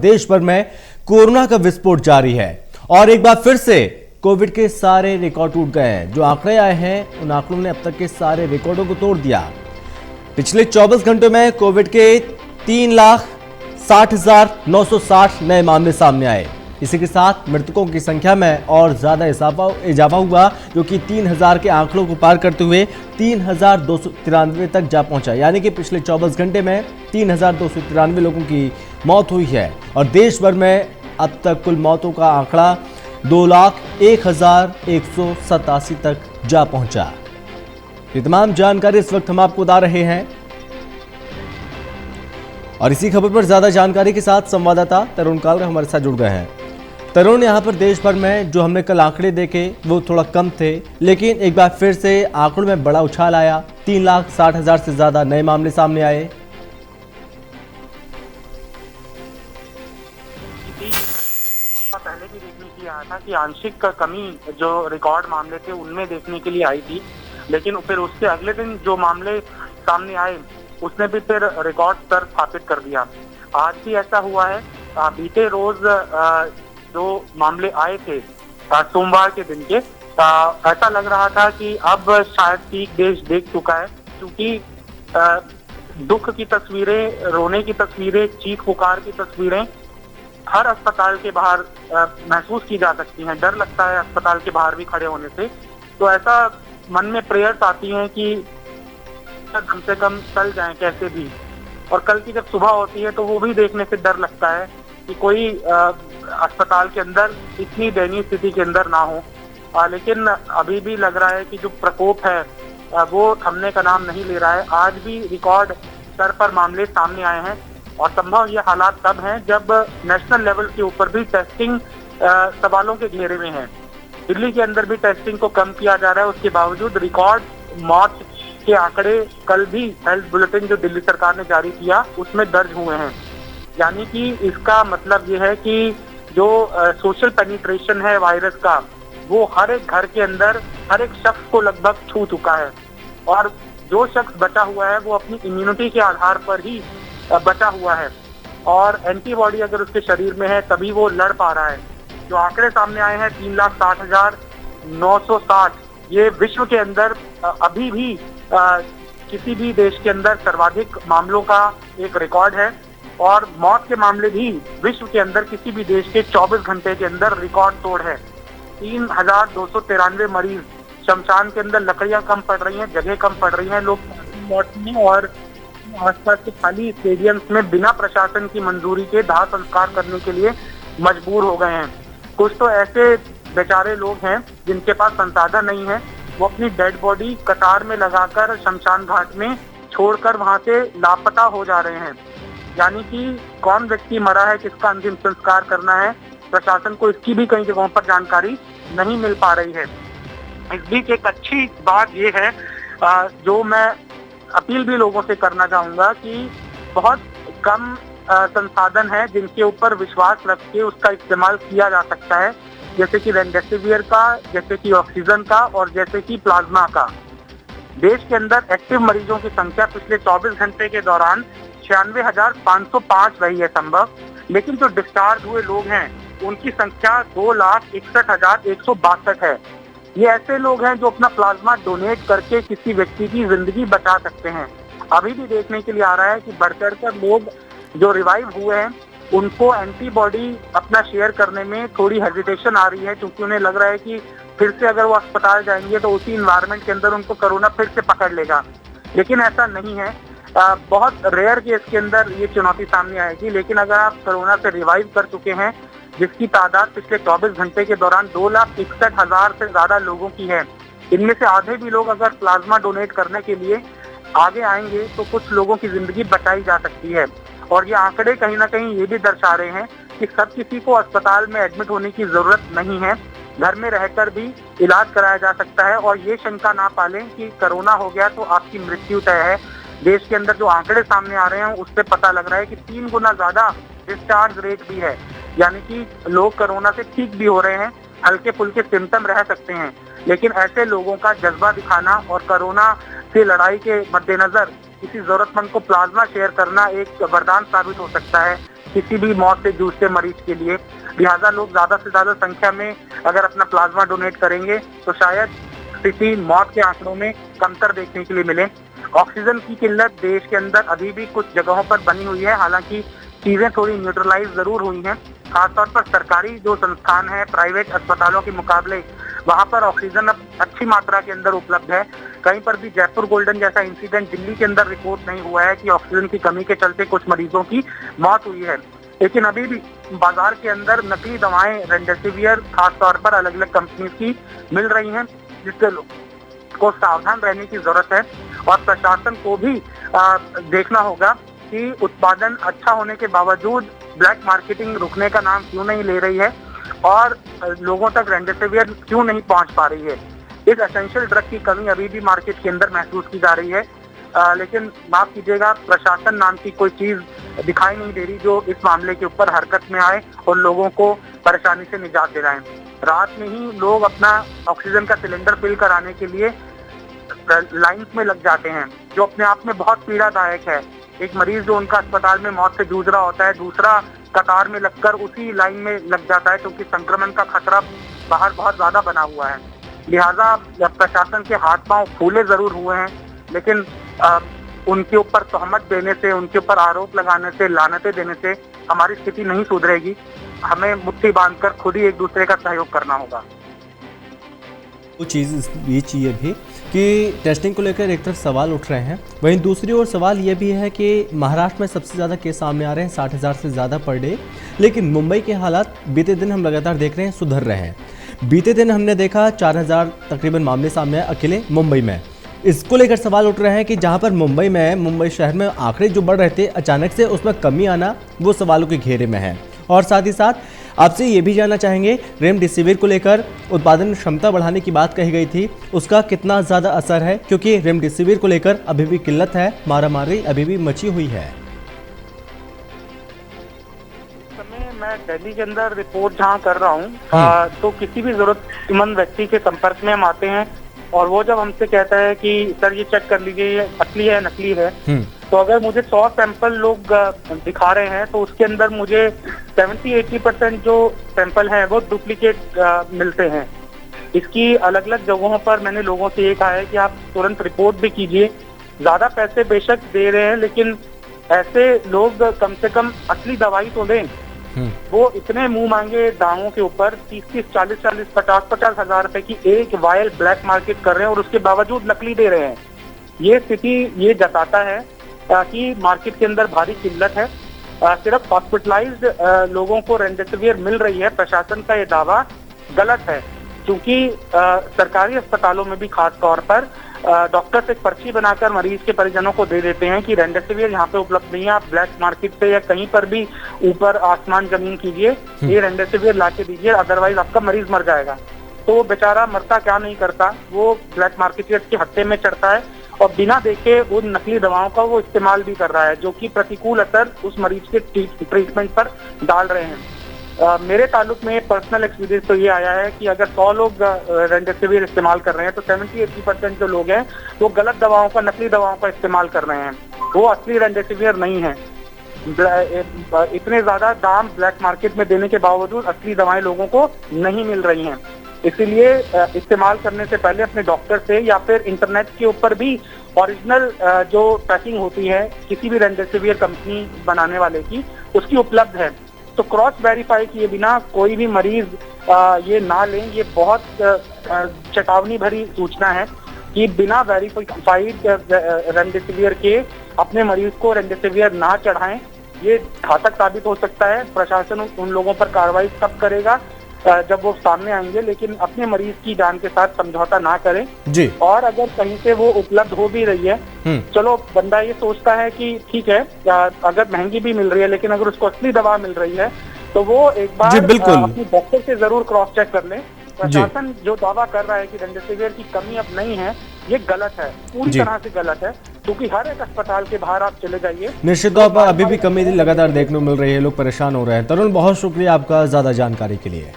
देश भर में कोरोना का विस्फोट जारी है और एक बार फिर से कोविड के सारे रिकॉर्ड टूट गए हैं। जो आंकड़े आए हैं उन आंकड़ों ने अब तक के सारे रिकॉर्डों को तोड़ दिया। पिछले 24 घंटों में कोविड के 3,60,960 नए मामले सामने आए। इसी के साथ मृतकों की संख्या में और ज्यादा इजाफा हुआ, जो कि 3,000 के आंकड़ों को पार करते हुए 3,293 तक जा पहुंचा। यानी कि पिछले 24 घंटे में 3,293 लोगों की मौत हुई है और देश भर में अब तक कुल मौतों का आंकड़ा 2,01,187 तक जा पहुंचा। ये तमाम जानकारी इस वक्त हम आपको बता रहे हैं और इसी खबर पर ज्यादा जानकारी के साथ संवाददाता तरुण कालरा हमारे साथ जुड़ गए हैं। तरुण, यहाँ पर देश भर में जो हमने कल आंकड़े देखे वो थोड़ा कम थे, लेकिन एक बार फिर से आंकड़ों में बड़ा उछाल आया। 3,60,000 से ज्यादा नए मामले सामने आए। पहले भी देखने के लिए आया था कि आंशिक कमी जो रिकॉर्ड मामले थे उनमें देखने के लिए आई थी, लेकिन फिर उसके अगले दिन जो मामले सामने आए उसने भी फिर रिकॉर्ड स्तर स्थापित कर दिया। आज भी ऐसा हुआ है। बीते रोज जो मामले आए थे सोमवार के दिन के, ऐसा लग रहा था कि अब शायद पीक देश देख चुका है, क्योंकि दुख की तस्वीरें, रोने की तस्वीरें, चीख पुकार की तस्वीरें हर अस्पताल के बाहर महसूस की जा सकती हैं। डर लगता है अस्पताल के बाहर भी खड़े होने से। तो ऐसा मन में प्रेयर्स आती हैं कि कम से कम चल जाएं कैसे भी। और कल की जब सुबह होती है तो वो भी देखने से डर लगता है कि कोई अस्पताल के अंदर इतनी दयनीय स्थिति के अंदर ना हो। लेकिन अभी भी लग रहा है कि जो प्रकोप है वो थमने का नाम नहीं ले रहा है। आज भी रिकॉर्ड स्तर पर मामले सामने आए हैं और संभव ये हालात तब हैं जब नेशनल लेवल के ऊपर भी टेस्टिंग सवालों के घेरे में है। दिल्ली के अंदर भी टेस्टिंग को कम किया जा रहा है, उसके बावजूद रिकॉर्ड मौत के आंकड़े कल भी हेल्थ बुलेटिन जो दिल्ली सरकार ने जारी किया उसमें दर्ज हुए हैं। यानी कि इसका मतलब ये है कि जो सोशल पेनिट्रेशन है वायरस का, वो हर एक घर के अंदर हर एक शख्स को लगभग छू चुका है और जो शख्स बचा हुआ है वो अपनी इम्यूनिटी के आधार पर ही बचा हुआ है और एंटीबॉडी अगर उसके शरीर में है तभी वो लड़ पा रहा है। जो आंकड़े सामने आए हैं 3,60,960, ये विश्व के अंदर अभी भी किसी भी देश के अंदर सर्वाधिक मामलों का एक रिकॉर्ड है और मौत के मामले भी विश्व के अंदर किसी भी देश के 24 घंटे के अंदर रिकॉर्ड तोड़ है। 3,293 मरीज। शमशान के अंदर लकड़ियां कम पड़ रही हैं, जगह कम पड़ रही हैं, लोग लौटने और आसपास के खाली स्टेडियम्स में बिना प्रशासन की मंजूरी के दाह संस्कार करने के लिए मजबूर हो गए हैं। कुछ तो ऐसे बेचारे लोग हैं जिनके पास संसाधन नहीं है, वो अपनी डेड बॉडी कतार में लगाकर शमशान घाट में छोड़कर वहां से लापता हो जा रहे हैं। यानी कि कौन व्यक्ति मरा है, किसका अंतिम संस्कार करना है, प्रशासन को इसकी भी कई जगहों पर जानकारी नहीं मिल पा रही है। इस बीच एक अच्छी बात ये है जो मैं अपील भी लोगों से करना चाहूंगा कि बहुत कम संसाधन है जिनके ऊपर विश्वास रख के उसका इस्तेमाल किया जा सकता है, जैसे कि रेमडेसिविर का, जैसे कि ऑक्सीजन का और जैसे कि प्लाज्मा का। देश के अंदर एक्टिव मरीजों की संख्या पिछले 24 घंटे के दौरान 96,505 रही है संभव, लेकिन जो डिस्चार्ज हुए लोग हैं उनकी संख्या 2,61,162 है। ये ऐसे लोग हैं जो अपना प्लाज्मा डोनेट करके किसी व्यक्ति की जिंदगी बचा सकते हैं। अभी भी देखने के लिए आ रहा है कि बढ़ चढ़कर लोग जो रिवाइव हुए हैं उनको एंटीबॉडी अपना शेयर करने में थोड़ी हेजिटेशन आ रही है, क्योंकि उन्हें लग रहा है कि फिर से अगर वो अस्पताल जाएंगे तो उसी इन्वायरमेंट के अंदर उनको कोरोना फिर से पकड़ लेगा। लेकिन ऐसा नहीं है। बहुत रेयर केस के अंदर ये चुनौती सामने आएगी, लेकिन अगर आप कोरोना से रिवाइव कर चुके हैं, जिसकी तादाद पिछले 24 घंटे के दौरान 2,61,000 से ज्यादा लोगों की है, इनमें से आधे भी लोग अगर प्लाज्मा डोनेट करने के लिए आगे आएंगे तो कुछ लोगों की जिंदगी बचाई जा सकती है। और ये आंकड़े कहीं ना कहीं ये भी दर्शा रहे हैं कि सब किसी को अस्पताल में एडमिट होने की जरूरत नहीं है, घर में रहकर भी इलाज कराया जा सकता है। और ये शंका ना पालें कि कोरोना हो गया तो आपकी मृत्यु तय है। देश के अंदर जो आंकड़े सामने आ रहे हैं उससे पता लग रहा है कि 3 गुना ज्यादा डिस्चार्ज रेट भी है, यानी कि लोग कोरोना से ठीक भी हो रहे हैं, हल्के फुल्के सिम्टम रह सकते हैं, लेकिन ऐसे लोगों का जज्बा दिखाना और कोरोना से लड़ाई के मद्देनजर किसी जरूरतमंद को प्लाज्मा शेयर करना एक वरदान साबित हो सकता है। किसी भी मौत से जूझते मरीज के लिए। लिहाजा लोग ज्यादा से ज्यादा संख्या में अगर अपना प्लाज्मा डोनेट करेंगे तो शायद स्थिति मौत के आंकड़ों में कमतर देखने के लिए मिले। ऑक्सीजन की किल्लत देश के अंदर अभी भी कुछ जगहों पर बनी हुई है, हालांकि चीजें थोड़ी न्यूट्रलाइज जरूर हुई हैं। खासतौर पर सरकारी जो संस्थान है, प्राइवेट अस्पतालों के मुकाबले वहां पर ऑक्सीजन अब अच्छी मात्रा के अंदर उपलब्ध है। कहीं पर भी जयपुर गोल्डन जैसा इंसिडेंट दिल्ली के अंदर रिपोर्ट नहीं हुआ है कि ऑक्सीजन की कमी के चलते कुछ मरीजों की मौत हुई है। लेकिन अभी भी बाजार के अंदर नकली दवाएं रेमडेसिविर खासतौर पर अलग अलग कंपनी की मिल रही हैं, जिससे को सावधान रहने की जरूरत है। और प्रशासन को भी देखना होगा कि उत्पादन अच्छा होने के बावजूद ब्लैक मार्केटिंग रुकने का नाम क्यों नहीं ले रही है और लोगों तक रेमडेसिविर क्यों नहीं पहुंच पा रही है। इस एसेंशियल ड्रग की कमी अभी भी मार्केट के अंदर महसूस की जा रही है, लेकिन माफ कीजिएगा, प्रशासन नाम की कोई चीज दिखाई नहीं दे रही जो इस मामले के ऊपर हरकत में आए और लोगों को परेशानी से निजात दिलाएं। रात में ही लोग अपना ऑक्सीजन का सिलेंडर फिल कराने के लिए लाइंस में लग जाते हैं, जो अपने आप में बहुत पीड़ादायक है। एक मरीज जो उनका अस्पताल में मौत से जूझ रहा होता है, दूसरा कतार में लगकर उसी लाइन में लग जाता है, क्योंकि संक्रमण का खतरा बाहर बहुत ज्यादा बना हुआ है। लिहाजा प्रशासन के हाथ पांव फूले जरूर हुए हैं, लेकिन उनके ऊपर तोहमत देने से, उनके ऊपर आरोप लगाने से, लानतें देने से हमारी स्थिति नहीं सुधरेगी। हमें मुट्ठी बांधकर खुद ही एक दूसरे का सहयोग करना होगा। वो चीज़ ये चाहिए भी कि टेस्टिंग को लेकर एक तरफ सवाल उठ रहे हैं, वहीं दूसरी ओर सवाल ये भी है कि महाराष्ट्र में सबसे ज़्यादा केस सामने आ रहे हैं, 60,000 से ज़्यादा पर डे। लेकिन मुंबई के हालात बीते दिन हम लगातार देख रहे हैं सुधर रहे हैं। बीते दिन हमने देखा 4,000 तकरीबन मामले सामने आए अकेले मुंबई में। इसको लेकर सवाल उठ रहे हैं कि जहां पर मुंबई शहर में आंकड़े जो बढ़ रहे थे, अचानक से उसमें कमी आना वो सवालों के घेरे में है। और साथ ही साथ आपसे ये भी जानना चाहेंगे, रेमडेसिविर को लेकर उत्पादन क्षमता बढ़ाने की बात कही गई थी, उसका कितना ज़्यादा असर है, क्योंकि रेमडेसिविर को लेकर अभी भी किल्लत है, मारामारी अभी भी मची हुई है। समय मैं दिल्ली के अंदर रिपोर्ट जहाँ कर रहा हूँ, तो किसी भी जरूरतमंद व्यक्ति के संपर्क में हम आते हैं और वो जब हमसे कहता है कि सर ये चेक कर लीजिए, ये असली है नकली है, तो अगर मुझे 100 सैंपल लोग दिखा रहे हैं तो उसके अंदर मुझे 70-80% जो सैंपल हैं वो डुप्लीकेट मिलते हैं। इसकी अलग अलग जगहों पर मैंने लोगों से ये कहा है कि आप तुरंत रिपोर्ट भी कीजिए। ज्यादा पैसे बेशक दे रहे हैं, लेकिन ऐसे लोग कम से कम असली दवाई तो दें। वो इतने मुंह मांगे दावों के ऊपर 30-30, 40-40, 50-50 हजार रुपए की एक वायल ब्लैक मार्केट कर रहे हैं और उसके बावजूद नकली दे रहे हैं। ये स्थिति ये जताता है कि मार्केट के अंदर भारी किल्लत है। सिर्फ हॉस्पिटलाइज्ड लोगों को रेमडेसिविर मिल रही है। प्रशासन का ये दावा गलत है, क्योंकि सरकारी अस्पतालों में भी खास तौर पर डॉक्टर एक पर्ची बनाकर मरीज के परिजनों को दे देते हैं कि रेमडेसिविर यहाँ पे उपलब्ध नहीं है, आप ब्लैक मार्केट से या कहीं पर भी ऊपर आसमान जमीन कीजिए, ये रेमडेसिविर ला के दीजिए, अदरवाइज आपका मरीज मर जाएगा। तो वो बेचारा मरता क्या नहीं करता, वो ब्लैक मार्केट के हत्थे में चढ़ता है और बिना देखे उन नकली दवाओं का वो इस्तेमाल भी कर रहा है, जो कि प्रतिकूल असर उस मरीज के ट्रीटमेंट पर डाल रहे हैं। मेरे ताल्लुक में पर्सनल एक्सपीरियंस तो ये आया है कि अगर 100 लोग रेमडेसिविर इस्तेमाल कर रहे हैं तो 70-80% जो लोग हैं वो गलत दवाओं का, नकली दवाओं का इस्तेमाल कर रहे हैं। वो असली रेमडेसिविर नहीं है। इतने ज्यादा दाम ब्लैक मार्केट में देने के बावजूद असली दवाएं लोगों को नहीं मिल रही हैं। इसीलिए इस्तेमाल करने से पहले अपने डॉक्टर से या फिर इंटरनेट के ऊपर भी ओरिजिनल जो पैकिंग होती है किसी भी रेमडेसिविर कंपनी बनाने वाले की, उसकी उपलब्ध है, तो क्रॉस वेरीफाई किए बिना कोई भी मरीज ये ना लें। ये बहुत चेतावनी भरी सूचना है कि बिना वेरीफाइड रेमडेसिविर के अपने मरीज को रेमडेसिविर ना चढ़ाएं। ये घातक साबित हो सकता है। प्रशासन उन लोगों पर कार्रवाई तब करेगा जब वो सामने आएंगे, लेकिन अपने मरीज की जान के साथ समझौता ना करें जी। और अगर कहीं से वो उपलब्ध हो भी रही है, चलो बंदा ये सोचता है कि ठीक है, अगर महंगी भी मिल रही है, लेकिन अगर उसको असली दवा मिल रही है तो वो एक बार अपने डॉक्टर से जरूर क्रॉस चेक कर ले। प्रशासन जो दावा कर रहा है कि रेमडेसिविर की कमी अब नहीं है, ये गलत है, पूरी तरह से गलत है, क्योंकि हर एक अस्पताल के बाहर आप चले जाइए, निश्चित तौर पर अभी भी कमी लगातार देखने को मिल रही है, लोग परेशान हो रहे हैं। तरुण, बहुत शुक्रिया आपका ज्यादा जानकारी के लिए।